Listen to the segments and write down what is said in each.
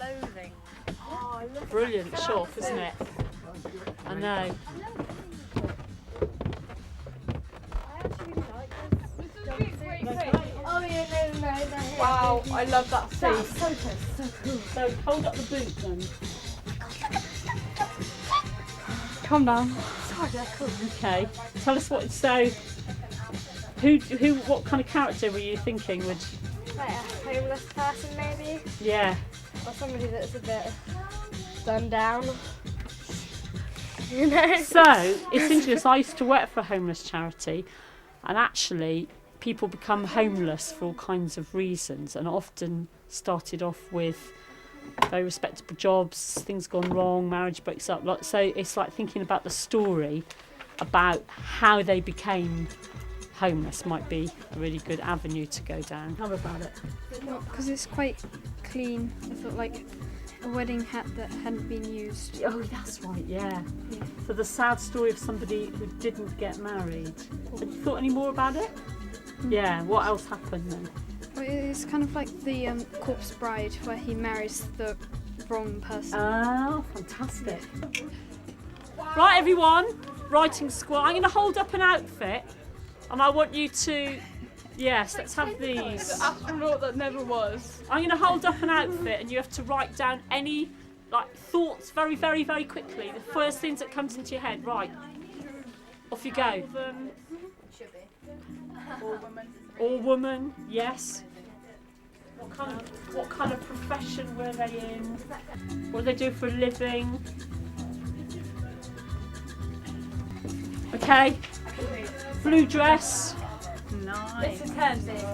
clothing. Oh, look. Brilliant shop, isn't it? I know. I actually really like this. Oh yeah, no. Wow, I love that That's face. so good, so cool. So hold up the boot then. Calm down. Sorry, they're cool. Okay. Tell us what. So, what kind of character were you thinking would? Like a homeless person, maybe, Yeah. or somebody that's a bit done down. You know. So it's interesting. I used to work for a homeless charity, and actually, people become homeless for all kinds of reasons, and often started off with very respectable jobs, things gone wrong, marriage breaks up. So it's like thinking about the story about how they became homeless might be a really good avenue to go down. How about it? Because it's quite clean. I thought like a wedding hat that hadn't been used. Oh, that's right, yeah. So the sad story of somebody who didn't get married. Have you thought any more about it? Yeah, what else happened then? Well, it's kind of like the Corpse Bride, where he marries the wrong person. Oh, fantastic. Right, everyone, writing squad. I'm going to hold up an outfit and I want you to, yes, let's have these. The astronaut that never was. I'm going to hold up an outfit and you have to write down any thoughts very, very, very quickly. The first things that comes into your head, right. Off you go. Or woman, yes. What kind of profession were they in? What do they do for a living? Okay. Blue dress. Nice. This is her thing.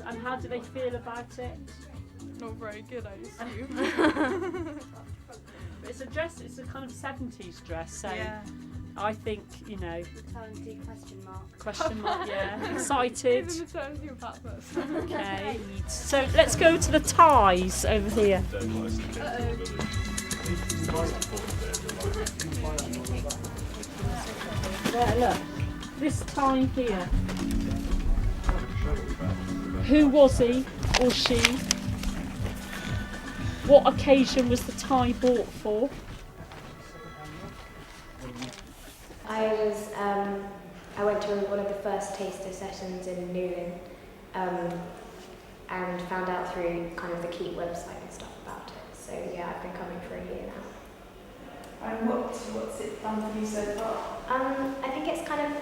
And how do they feel about it? Not very good, I assume. It's a dress. It's a kind of 70s dress. So Yeah. I think Maternity question yeah. mark. Excited. Even maternity or purpose. Okay. So let's go to the ties over here. There, look. This tie here. Who was he or she? What occasion was the tie bought for? I went to one of the first taster sessions in Newlyn, and found out through kind of the Keep website and stuff about it. So yeah, I've been coming for a year now. And what's it done for you so far? I think it's kind of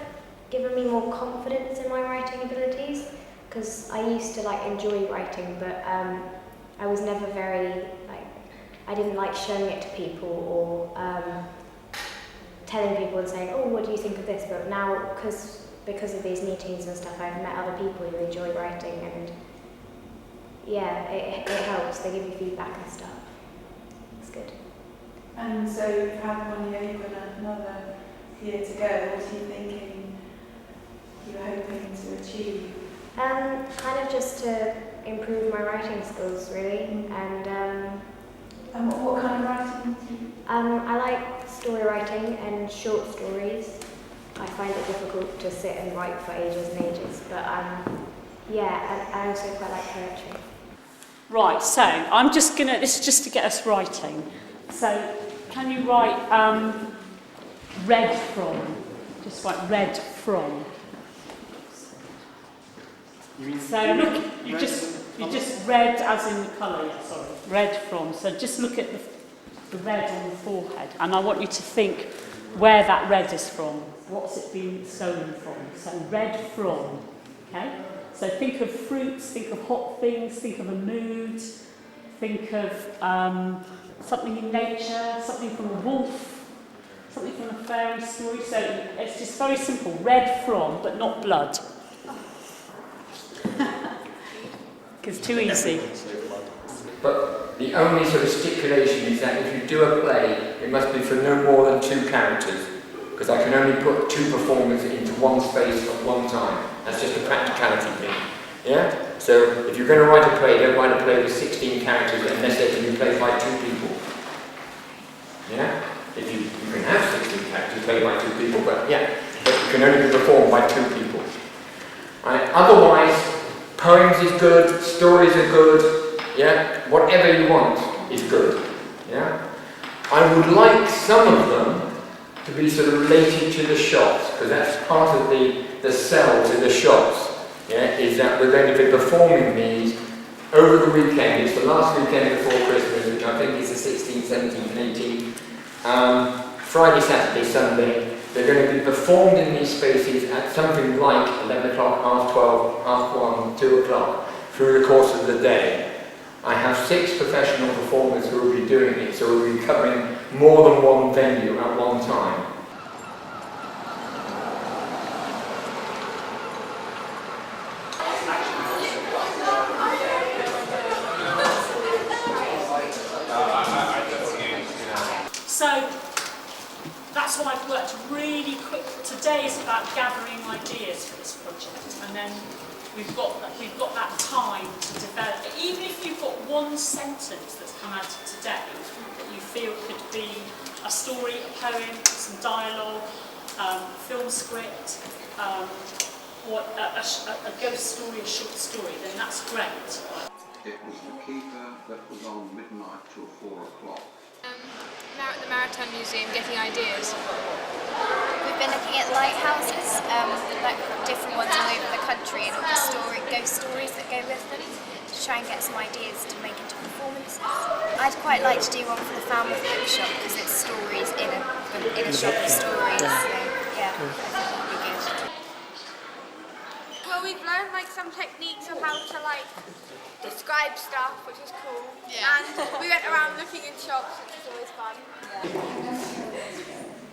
given me more confidence in my writing abilities, because I used to enjoy writing, but I was never very I didn't like showing it to people or telling people and saying, oh, what do you think of this? But now, because of these meetings and stuff, I've met other people who enjoy writing, and yeah, it helps. They give you feedback and stuff. It's good. And so you've had 1 year, you've got another year to go. What are you thinking you're hoping to achieve? Kind of just to improve my writing skills, really, And what kind of writing do you? I like story writing and short stories. I find it difficult to sit and write for ages and ages, but yeah, I also quite like poetry. Right, so this is just to get us writing. So can you write read from? Just write read from. So look, you just read as in the colour, yeah, sorry. Read from. So just look at the red on the forehead, and I want you to think where that red is from. What's it been stolen from? So read from. Okay? So think of fruits, think of hot things, think of a mood, think of something in nature, something from a wolf, something from a fairy story. So it's just very simple. Read from, but not blood. Because it's too easy. But the only sort of stipulation is that if you do a play, it must be for no more than 2 characters, because I can only put 2 performers into one space at one time. That's just a practicality thing. Yeah? So if you're going to write a play, don't write a play with 16 characters unless they can be played by 2 people. Yeah? If you can have 16 characters played by 2 people, but yeah, but you can only be performed by 2 people. Right? Otherwise, poems is good, stories are good. Yeah, whatever you want. is good. Yeah? I would like some of them to be sort of related to the shops, because that's part of the sell to the shops. Yeah, is that we're going to be performing these over the weekend. It's the last weekend before Christmas, which I think is the 16th, 17th and 18th. Friday, Saturday, Sunday. They're going to be performed in these spaces at something like 11 o'clock, half 12, half 1, 2 o'clock through the course of the day. I have 6 professional performers who will be doing it, so we'll be covering more than one venue at one time. So that's why I've worked really quick. Today is about gathering ideas for this project, and then we've got that time to develop it. Even if you've got one sentence that's come out of today that you feel could be a story, a poem, some dialogue, film script, or a ghost story, a short story, then that's great. It was the keeper that was on midnight till 4 o'clock. Now at the Maritime Museum getting ideas. We've been looking at lighthouses, like different ones all over the country, and all the ghost stories that go with them, to try and get some ideas to make into performances. I'd quite like to do one for the Falmouth Bookshop, because it's stories in a shop of stories, so yeah, I think that would be good. Well, we've learned like some techniques of how to like describe stuff, which is cool. Yeah. And we went around looking in shops, which is always fun.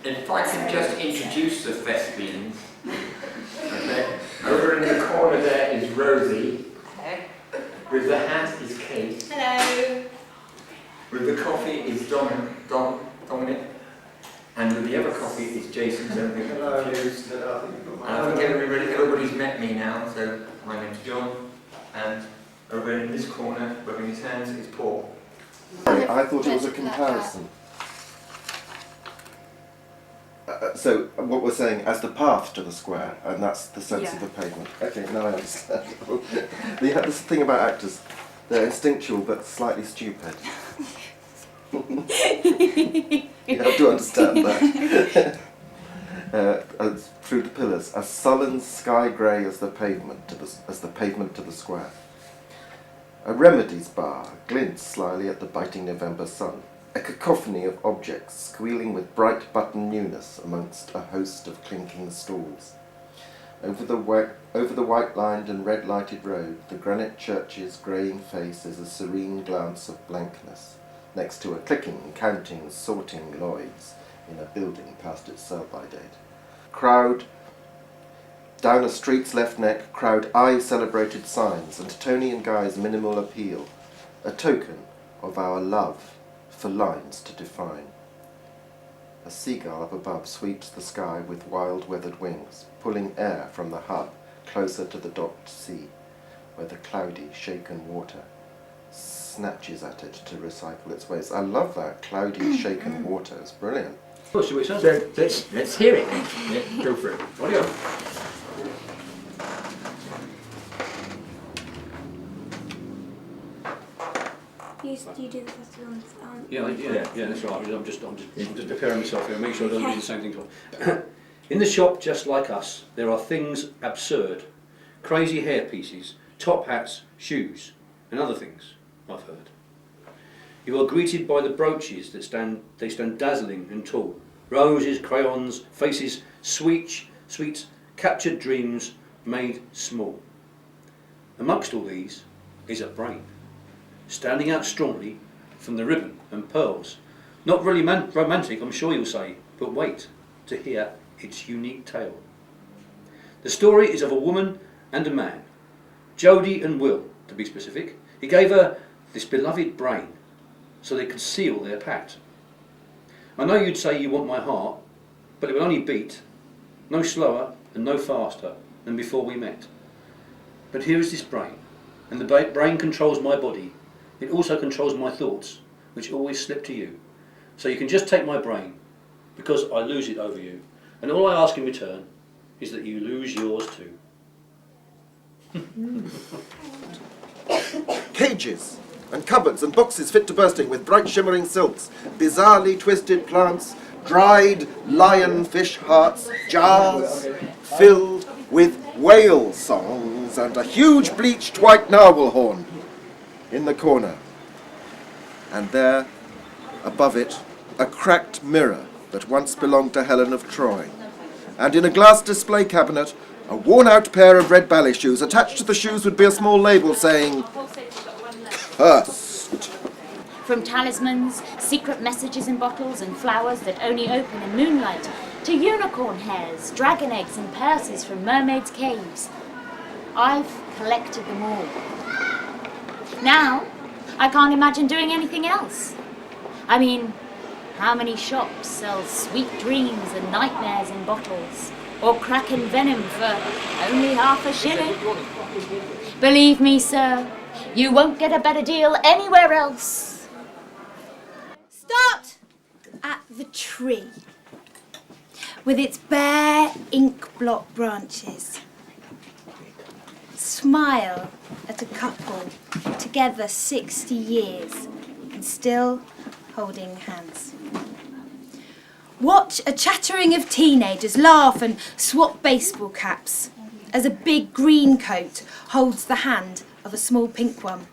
If I can just introduce the thespians. Okay. Over in the corner there is Rosie. Hello. With the hat is Kate. Hello. With the coffee is Dominic. And with the other coffee is Jason. Don't get confused. And I think everybody's met me now, so my name's John. And over in this corner, rubbing his hands, is Paul. I thought it was a comparison. So what we're saying as the path to the square, and that's the sense of the pavement. Okay, now I understand. This thing about actors, they're instinctual but slightly stupid. You have to understand that. Through the pillars, as sullen sky grey as the pavement to the square. A remedies bar glints slyly at the biting November sun. A cacophony of objects squealing with bright button newness amongst a host of clinking stalls. Over the white-lined and red-lighted road, the granite church's greying face is a serene glance of blankness, next to a clicking, counting, sorting Lloyd's in a building past its sell-by date. Crowd down a street's left neck, crowd eye-celebrated signs and Tony and Guy's minimal appeal, a token of our love for lines to define. A seagull up above sweeps the sky with wild weathered wings, pulling air from the hub closer to the docked sea, where the cloudy, shaken water snatches at it to recycle its waves. I love that, cloudy, shaken water. It's brilliant. So let's hear it. Yeah, go for it. What do you want? You do the festival. Yeah, that's right. I'm just preparing myself here. Make sure I don't do the same thing twice. In the shop, just like us, there are things absurd, crazy hairpieces, top hats, shoes, and other things. I've heard. You are greeted by the brooches that stand dazzling and tall. Roses, crayons, faces, sweets, captured dreams made small. Amongst all these is a brain, standing out strongly from the ribbon and pearls. Not really romantic, I'm sure you'll say, but wait to hear its unique tale. The story is of a woman and a man, Jodie and Will, to be specific. He gave her this beloved brain so they could seal their pact. I know you'd say you want my heart, but it will only beat, no slower and no faster than before we met. But here is this brain, and the brain controls my body. It also controls my thoughts, which always slip to you. So you can just take my brain, because I lose it over you. And all I ask in return is that you lose yours too. Cages! and cupboards and boxes fit to bursting with bright shimmering silks, bizarrely twisted plants, dried lionfish hearts, jars filled with whale songs, and a huge bleached white narwhal horn in the corner. And there, above it, a cracked mirror that once belonged to Helen of Troy. And in a glass display cabinet, a worn-out pair of red ballet shoes. Attached to the shoes would be a small label saying, "Cursed." From talismans, secret messages in bottles and flowers that only open in moonlight, to unicorn hairs, dragon eggs and purses from mermaids' caves. I've collected them all. Now, I can't imagine doing anything else. I mean, how many shops sell sweet dreams and nightmares in bottles, or kraken venom for only half a shilling? Believe me, sir, you won't get a better deal anywhere else. Start at the tree, with its bare ink blot branches. Smile at a couple together 60 years and still holding hands. Watch a chattering of teenagers laugh and swap baseball caps as a big green coat holds the hand of a small pink one.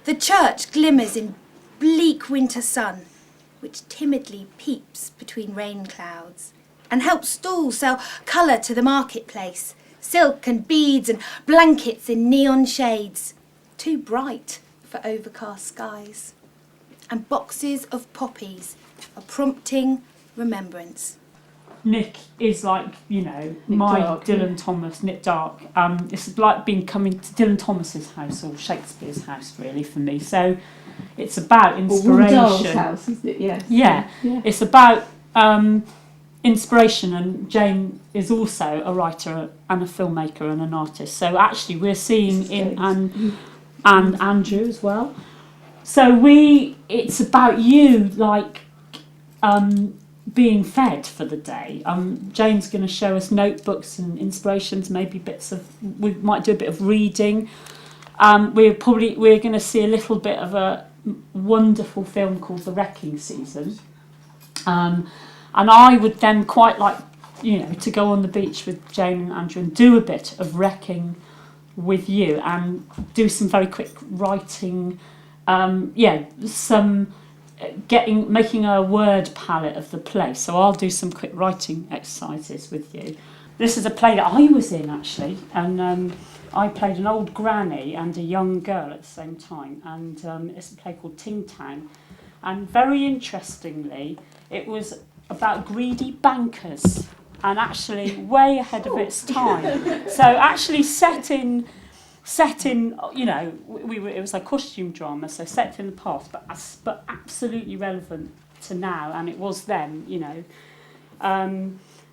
The church glimmers in bleak winter sun, which timidly peeps between rain clouds, and helps stalls sell colour to the marketplace, silk and beads and blankets in neon shades, too bright for overcast skies. And boxes of poppies are prompting remembrance. Nick is like, you know, my Dark, Dylan Thomas, Nick Dark. It's like coming to Dylan Thomas's house or Shakespeare's house, really, for me. So it's about inspiration. Dahl's house, isn't it? Yes. Yeah. It's about inspiration, and Jane is also a writer and a filmmaker and an artist. So actually, we're seeing in and Andrew as well. So it's about you, like, being fed for the day. Jane's going to show us notebooks and inspirations, maybe we might do a bit of reading. We're going to see a little bit of a wonderful film called The Wrecking Season. And I would then quite like, you know, to go on the beach with Jane and Andrew and do a bit of wrecking with you and do some very quick writing. Making a word palette of the play. So I'll do some quick writing exercises with you. This is a play that I was in, actually, and I played an old granny and a young girl at the same time, and it's a play called Ting Tang. And very interestingly, it was about greedy bankers, and actually way ahead of its time. So actually set in, you know, it was a costume drama, so set in the past, but absolutely relevant to now, and it was then, you know.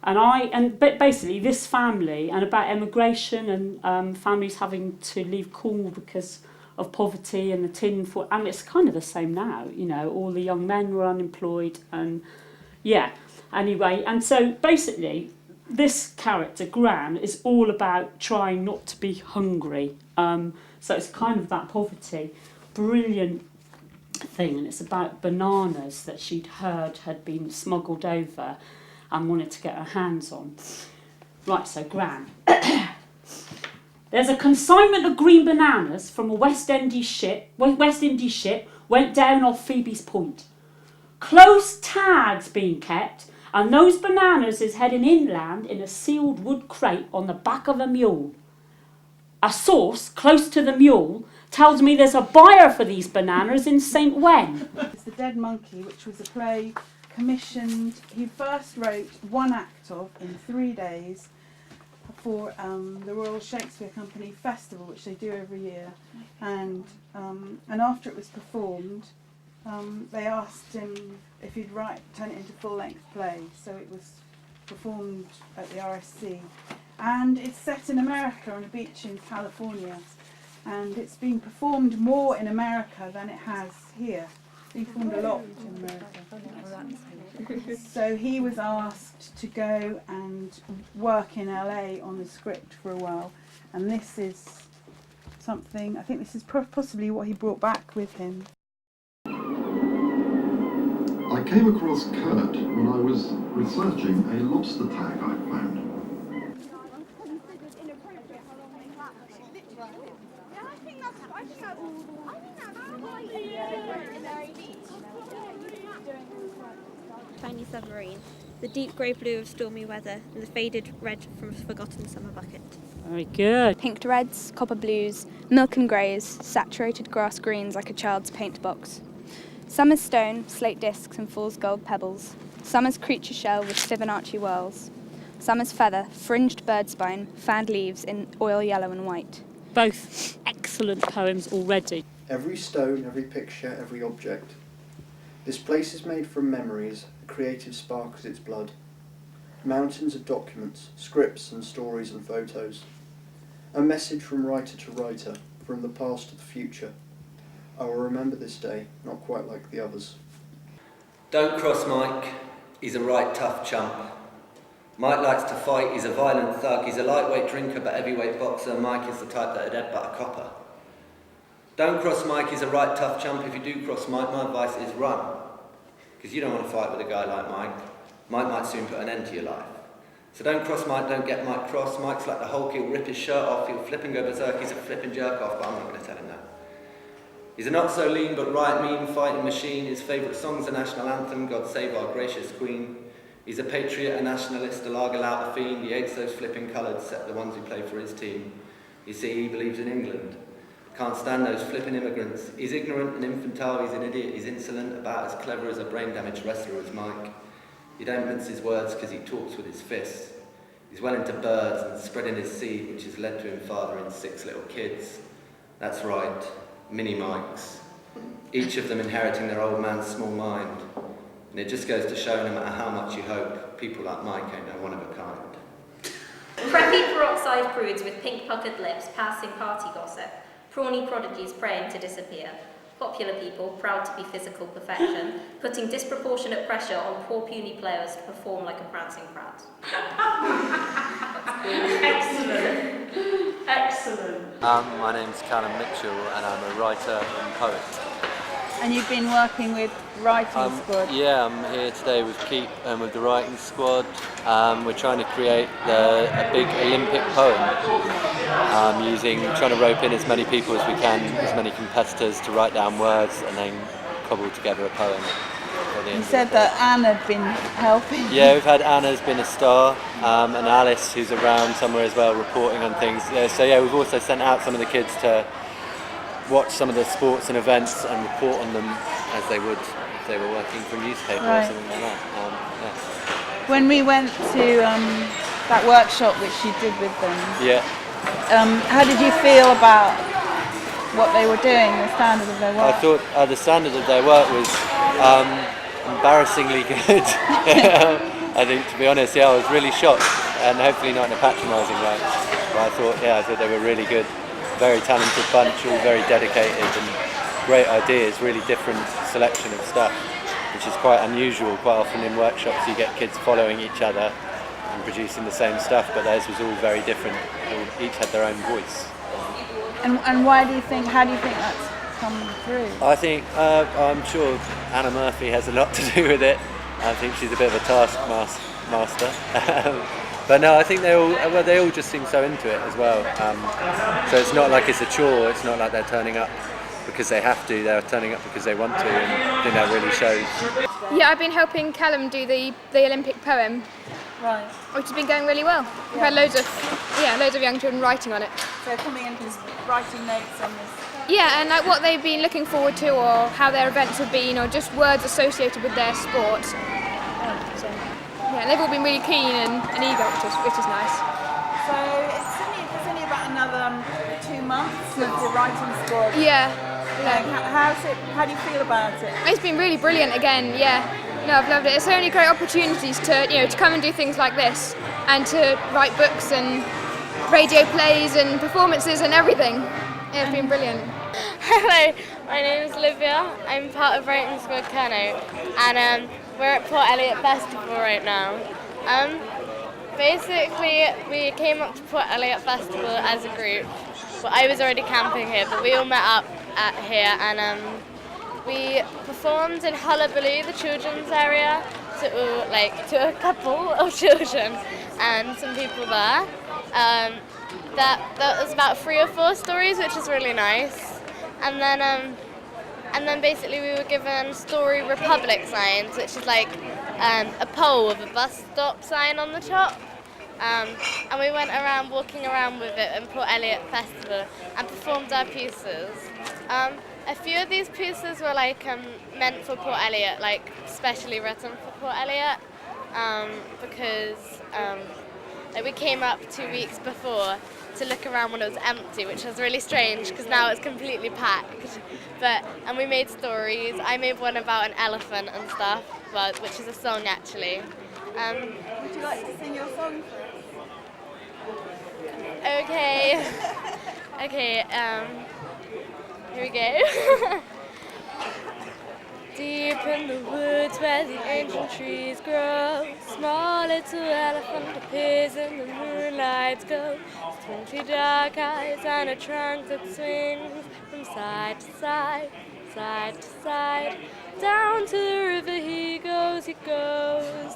But basically this family, and about emigration and families having to leave Cornwall because of poverty and the tin for, and it's kind of the same now, you know, all the young men were unemployed, and anyway, and so basically this character, Gran, is all about trying not to be hungry. So it's kind of that poverty. Brilliant thing, and it's about bananas that she'd heard had been smuggled over and wanted to get her hands on. Right, so Gran. There's a consignment of green bananas from a West Indies ship went down off Phoebe's Point. Close tags being kept, and those bananas is heading inland in a sealed wood crate on the back of a mule. A source close to the mule tells me there's a buyer for these bananas in St. Wen. It's The Dead Monkey, which was a play commissioned, he first wrote one act of in 3 days for the Royal Shakespeare Company Festival, which they do every year. And after it was performed, they asked him if he'd turn it into full-length play. So it was performed at the RSC. And it's set in America on a beach in California. And it's been performed more in America than it has here. It's been performed a lot in America. So he was asked to go and work in LA on the script for a while. And this is something. I think this is possibly what he brought back with him. I came across Kurt when I was researching a lobster tag I found. Tiny submarine, the deep grey blue of stormy weather, and the faded red from a forgotten summer bucket. Very good. Pink to reds, copper blues, milk and greys, saturated grass greens like a child's paint box. Some is stone, slate discs and fool's gold pebbles. Some is creature shell with Fibonacci whirls. Some is feather, fringed bird spine, fanned leaves in oil yellow and white. Both excellent poems already. Every stone, every picture, every object. This place is made from memories, a creative spark as its blood. Mountains of documents, scripts and stories and photos. A message from writer to writer, from the past to the future. I will remember this day, not quite like the others. Don't cross Mike, he's a right tough chump. Mike likes to fight, he's a violent thug, he's a lightweight drinker but heavyweight boxer. Mike is the type that'd headbutt a copper. Don't cross Mike, he's a right tough chump. If you do cross Mike, my advice is run. Because you don't want to fight with a guy like Mike. Mike might soon put an end to your life. So don't cross Mike, don't get Mike cross. Mike's like the Hulk, he'll rip his shirt off, he'll flip and go berserk, he's a flipping jerk off, but I'm not going to tell him that. He's a not so lean but right mean fighting machine. His favourite song's the national anthem, God Save Our Gracious Queen. He's a patriot, a nationalist, a lager lout, a fiend. He hates those flipping coloured, except the ones who play for his team. You see, he believes in England. Can't stand those flipping immigrants. He's ignorant and infantile, he's an idiot, he's insolent, about as clever as a brain-damaged wrestler as Mike. You don't mince his words because he talks with his fists. He's well into birds and spreading his seed, which has led to him fathering 6 little kids. That's right, mini Mikes. Each of them inheriting their old man's small mind. And it just goes to show no matter how much you hope, people like Mike ain't no one of a kind. Preppy peroxide prudes with pink puckered lips, passing party gossip. Prawny prodigies praying to disappear. Popular people, proud to be physical perfection, putting disproportionate pressure on poor puny players to perform like a prancing prat. Excellent. Excellent. My name's Callum Mitchell and I'm a writer and poet. And you've been working with writing squad? Yeah, I'm here today with Keith and with the writing squad. We're trying to create a big Olympic poem, trying to rope in as many people as we can, as many competitors to write down words and then cobble together a poem. You said that Anne had been helping. Yeah, we've had Anna's been a star, and Alice, who's around somewhere as well, reporting on things. So yeah, we've also sent out some of the kids to watch some of the sports and events and report on them as they would if they were working for a newspaper or something like that. Yeah. When we went to that workshop which you did with them, how did you feel about what they were doing, the standard of their work? I thought the standard of their work was embarrassingly good. I think, to be honest, I was really shocked, and hopefully not in a patronising way. But I thought they were really good. Very talented bunch, all very dedicated and great ideas, really different selection of stuff, which is quite unusual. Quite often in workshops you get kids following each other and producing the same stuff, but theirs was all very different. Each had their own voice. And how do you think that's come through? I think, I'm sure Anna Murphy has a lot to do with it. I think she's a bit of a taskmaster. But no, I think they all just seem so into it as well. So it's not like it's a chore, it's not like they're turning up because they have to, they're turning up because they want to, and I think that really shows. Yeah, I've been helping Callum do the Olympic poem. Right. Which has been going really well. We've had loads of young children writing on it. So coming in and writing notes on this. Yeah, and like what they've been looking forward to, or how their events have been, or just words associated with their sport. So, yeah, they've all been really keen and eager, which is nice. So it's only about another 2 months of the writing squad. Yeah. How do you feel about it? It's been really brilliant again. Yeah. No, I've loved it. It's so many great opportunities to come and do things like this, and to write books and radio plays and performances and everything. Yeah, it's been brilliant. Hello, my name is Olivia. I'm part of Writing Squad Kernow, and we're at Port Eliot Festival right now. Basically, we came up to Port Eliot Festival as a group, well, I was already camping here, but we all met up at here and we performed in Hullabaloo, the children's area, to a couple of children and some people there. That was about 3 or 4 stories, which is really nice. And then basically we were given Story Republic signs, which is like a pole with a bus stop sign on the top. And we went around walking around with it in Port Eliot Festival and performed our pieces. A few of these pieces were like meant for Port Eliot, like specially written for Port Eliot, because we came up 2 weeks before to look around when it was empty, which was really strange because now it's completely packed. And we made stories. I made one about an elephant and stuff, which is a song actually. Would you like to sing your song for us? Okay. Okay. Here we go. Deep in the woods where the ancient trees grow, small little elephant appears in the moonlight's glow. Twinkly dark eyes and a trunk that swings from side to side, side to side. Down to the river he goes,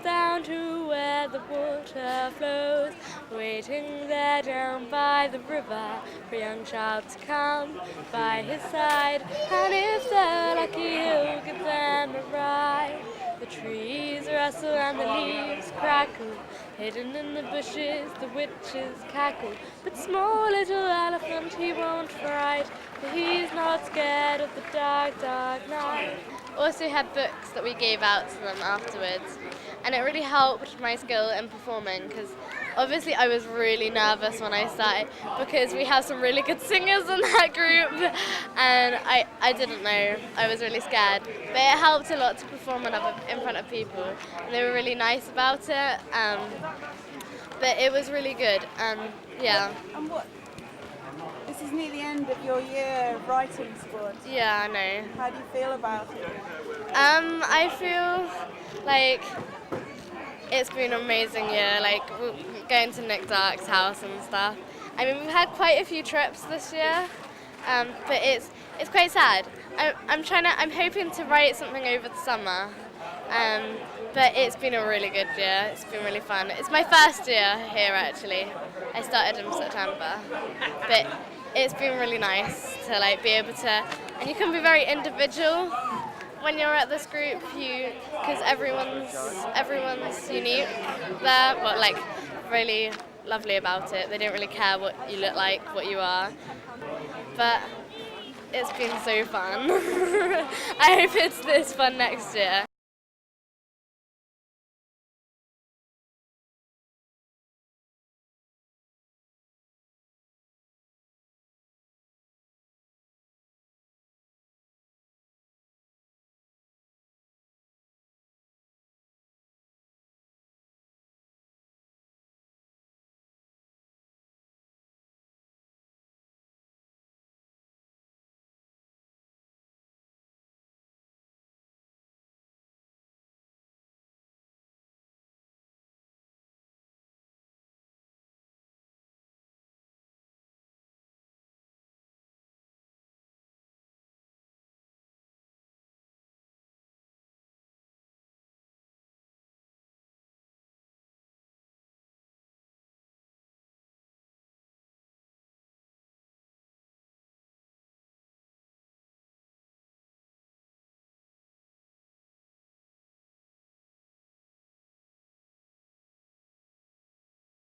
down to where the water flows, waiting there down by the river for a young child to come by his side. And if they're lucky he'll give them a ride. The trees rustle and the leaves crackle, hidden in the bushes the witches cackle. But small little elephant he won't fright, for he's not scared of the dark, dark night. Also had books that we gave out to them afterwards, and it really helped my skill in performing because obviously I was really nervous when I started because we have some really good singers in that group and I didn't know, I was really scared, but it helped a lot to perform in front of people and they were really nice about it, but it was really good yeah. And this is near the end of your year of writing squad. Yeah, I know. How do you feel about it? I feel like it's been an amazing year, like going to Nick Dark's house and stuff. I mean, we've had quite a few trips this year, but it's quite sad. I'm hoping to write something over the summer, but it's been a really good year. It's been really fun. It's my first year here actually. I started in September, but it's been really nice to like be able to, and you can be very individual when you're at this group, because everyone's unique there, but like really lovely about it. They don't really care what you look like, what you are, but it's been so fun. I hope it's this fun next year.